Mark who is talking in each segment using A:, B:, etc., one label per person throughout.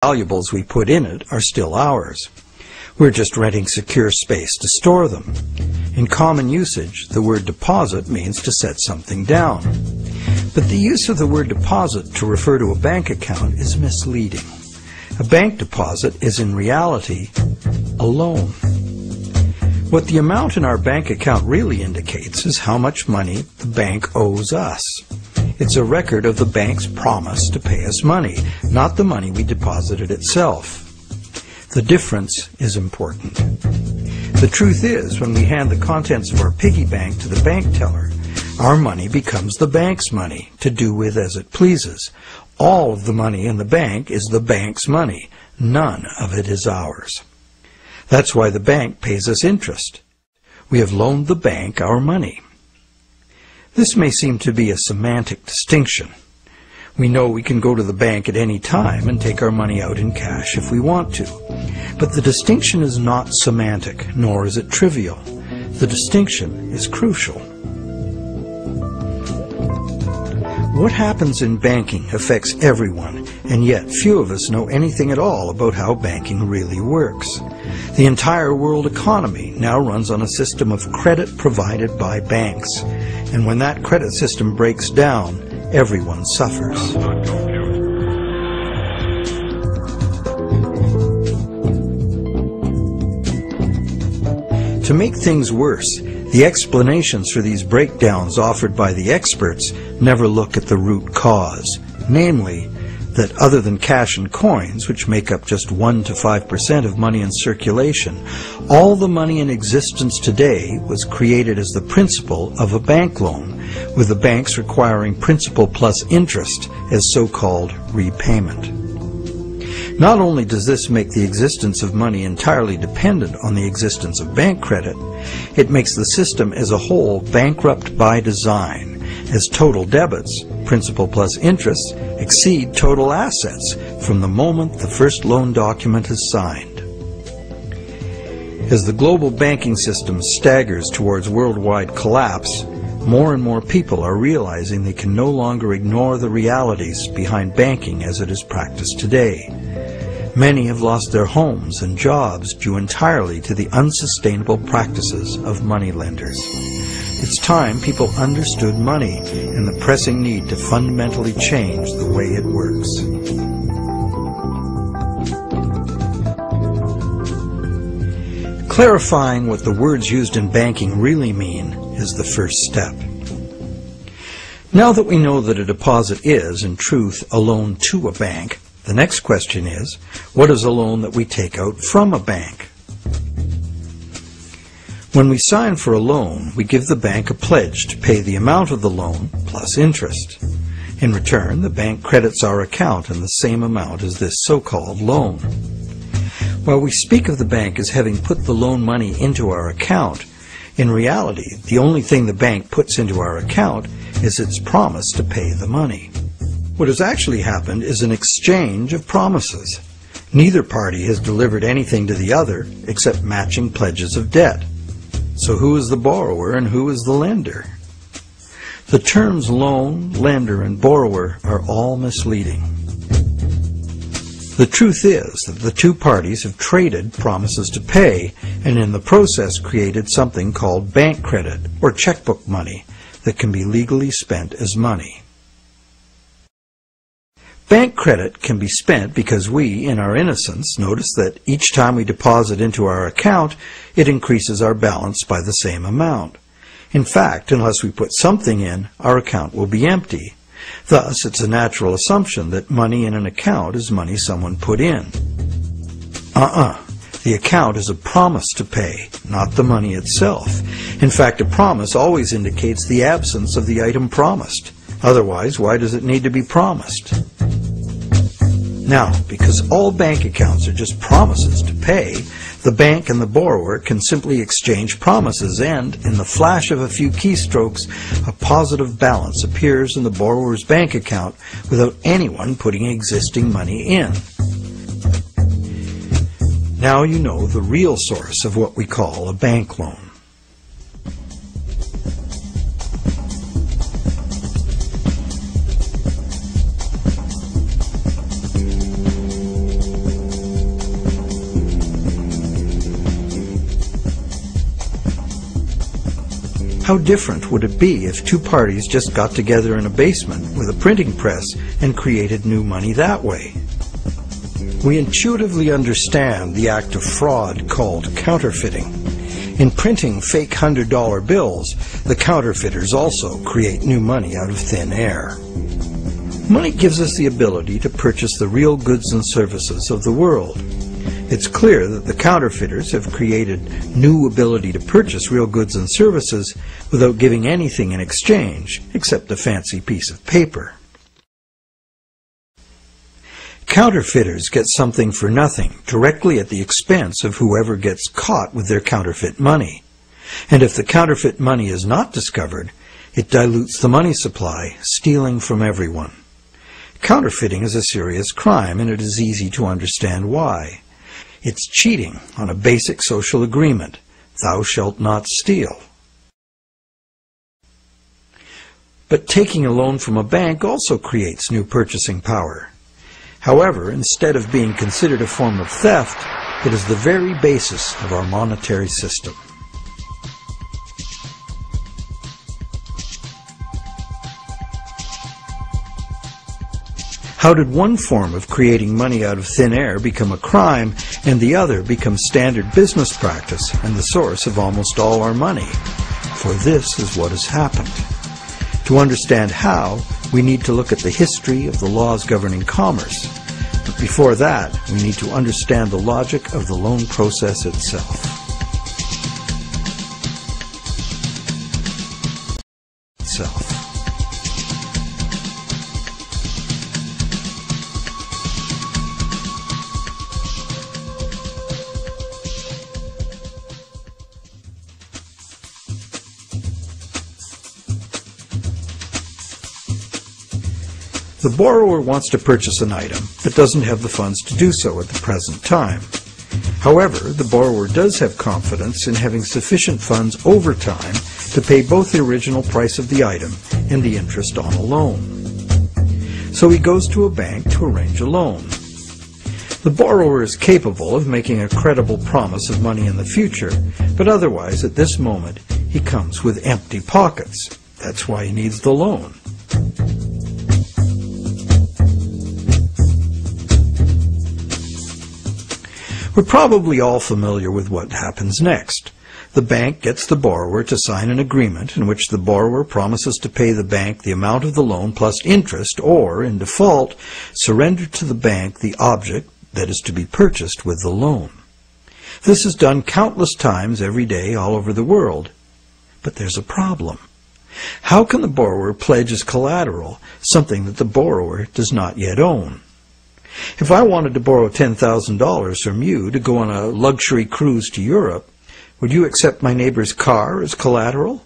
A: valuables we put in it are still ours. We're just renting secure space to store them. In common usage, the word deposit means to set something down. But the use of the word deposit to refer to a bank account is misleading. A bank deposit is in reality a loan. What the amount in our bank account really indicates is how much money the bank owes us. It's a record of the bank's promise to pay us money, not the money we deposited itself. The difference is important. The truth is, when we hand the contents of our piggy bank to the bank teller, our money becomes the bank's money to do with as it pleases. All of the money in the bank is the bank's money. None of it is ours. That's why the bank pays us interest. We have loaned the bank our money. This may seem to be a semantic distinction. We know we can go to the bank at any time and take our money out in cash if we want to. But the distinction is not semantic, nor is it trivial. The distinction is crucial. What happens in banking affects everyone, and yet few of us know anything at all about how banking really works. The entire world economy now runs on a system of credit provided by banks, and when that credit system breaks down, everyone suffers. To make things worse, the explanations for these breakdowns offered by the experts never look at the root cause, namely, that other than cash and coins, which make up just 1 to 5% of money in circulation, all the money in existence today was created as the principal of a bank loan, with the banks requiring principal plus interest as so-called repayment. Not only does this make the existence of money entirely dependent on the existence of bank credit, it makes the system as a whole bankrupt by design, as total debits, principal plus interest, exceed total assets from the moment the first loan document is signed. As the global banking system staggers towards worldwide collapse, more and more people are realizing they can no longer ignore the realities behind banking as it is practiced today. Many have lost their homes and jobs due entirely to the unsustainable practices of moneylenders. It's time people understood money and the pressing need to fundamentally change the way it works. Clarifying what the words used in banking really mean is the first step. Now that we know that a deposit is, in truth, a loan to a bank, the next question is, what is a loan that we take out from a bank? When we sign for a loan, we give the bank a pledge to pay the amount of the loan plus interest. In return, the bank credits our account in the same amount as this so-called loan. While we speak of the bank as having put the loan money into our account, in reality, the only thing the bank puts into our account is its promise to pay the money. What has actually happened is an exchange of promises. Neither party has delivered anything to the other except matching pledges of debt. So who is the borrower and who is the lender? The terms loan, lender, and borrower are all misleading. The truth is that the two parties have traded promises to pay and in the process created something called bank credit or checkbook money that can be legally spent as money. Bank credit can be spent because we, in our innocence, notice that each time we deposit into our account, it increases our balance by the same amount. In fact, unless we put something in, our account will be empty. Thus, it's a natural assumption that money in an account is money someone put in. The account is a promise to pay, not the money itself. In fact, a promise always indicates the absence of the item promised. Otherwise, why does it need to be promised? Now, because all bank accounts are just promises to pay, the bank and the borrower can simply exchange promises and, in the flash of a few keystrokes, a positive balance appears in the borrower's bank account without anyone putting existing money in. Now you know the real source of what we call a bank loan. How different would it be if two parties just got together in a basement with a printing press and created new money that way? We intuitively understand the act of fraud called counterfeiting. In printing fake $100 bills, the counterfeiters also create new money out of thin air. Money gives us the ability to purchase the real goods and services of the world. It's clear that the counterfeiters have created new ability to purchase real goods and services without giving anything in exchange except a fancy piece of paper. Counterfeiters get something for nothing directly at the expense of whoever gets caught with their counterfeit money. And if the counterfeit money is not discovered, it dilutes the money supply, stealing from everyone. Counterfeiting is a serious crime, and it is easy to understand why. It's cheating on a basic social agreement, thou shalt not steal. But taking a loan from a bank also creates new purchasing power. However, instead of being considered a form of theft, it is the very basis of our monetary system. How did one form of creating money out of thin air become a crime and the other become standard business practice and the source of almost all our money? For this is what has happened. To understand how, we need to look at the history of the laws governing commerce. But before that, we need to understand the logic of the loan process itself. The borrower wants to purchase an item, but doesn't have the funds to do so at the present time. However, the borrower does have confidence in having sufficient funds over time to pay both the original price of the item and the interest on a loan. So he goes to a bank to arrange a loan. The borrower is capable of making a credible promise of money in the future, but otherwise at this moment he comes with empty pockets. That's why he needs the loan. We're probably all familiar with what happens next. The bank gets the borrower to sign an agreement in which the borrower promises to pay the bank the amount of the loan plus interest, or, in default, surrender to the bank the object that is to be purchased with the loan. This is done countless times every day all over the world. But there's a problem. How can the borrower pledge as collateral something that the borrower does not yet own? If I wanted to borrow $10,000 from you to go on a luxury cruise to Europe, would you accept my neighbor's car as collateral?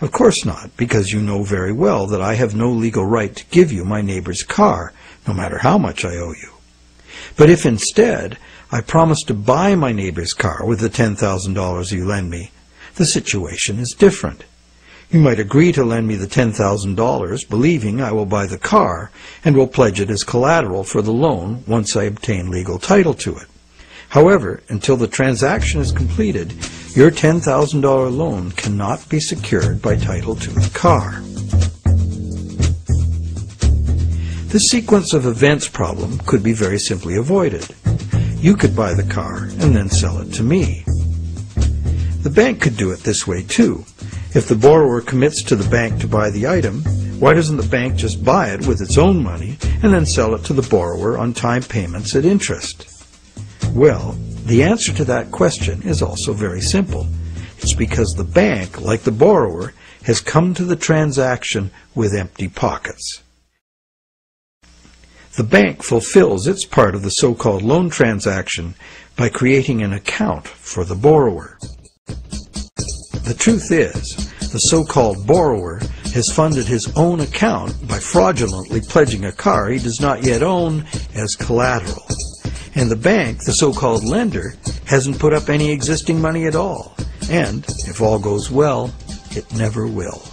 A: Of course not, because you know very well that I have no legal right to give you my neighbor's car, no matter how much I owe you. But if instead I promise to buy my neighbor's car with the $10,000 you lend me, the situation is different. You might agree to lend me the $10,000, believing I will buy the car and will pledge it as collateral for the loan once I obtain legal title to it. However, until the transaction is completed, your $10,000 loan cannot be secured by title to the car. This sequence of events problem could be very simply avoided. You could buy the car and then sell it to me. The bank could do it this way too. If the borrower commits to the bank to buy the item, why doesn't the bank just buy it with its own money and then sell it to the borrower on time payments at interest? Well, the answer to that question is also very simple. It's because the bank, like the borrower, has come to the transaction with empty pockets. The bank fulfills its part of the so-called loan transaction by creating an account for the borrower. The truth is, the so-called borrower has funded his own account by fraudulently pledging a car he does not yet own as collateral. And the bank, the so-called lender, hasn't put up any existing money at all. And, if all goes well, it never will.